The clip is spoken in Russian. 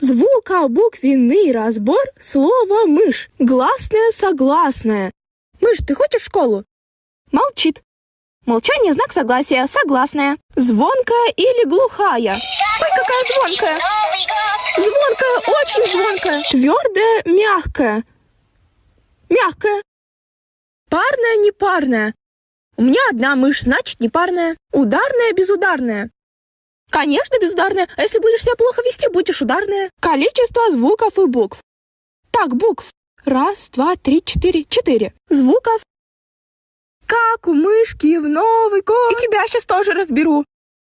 Звукобуквенный разбор слова «мышь». Гласное, согласное. Мышь, ты хочешь в школу? Молчит. Молчание — знак согласия. Согласная. Звонкая или глухая? Ой, какая звонкая. Звонкая, очень звонкая. Твердая, мягкая. Мягкая. Парная, непарная. У меня одна мышь, значит непарная. Ударная, безударная. Конечно, безударная. А если будешь себя плохо вести, будешь ударная. Количество звуков и букв. Так, букв. 1, 2, 3, 4. 4. Звуков. Как у мышки в Новый год. И тебя сейчас тоже разберу.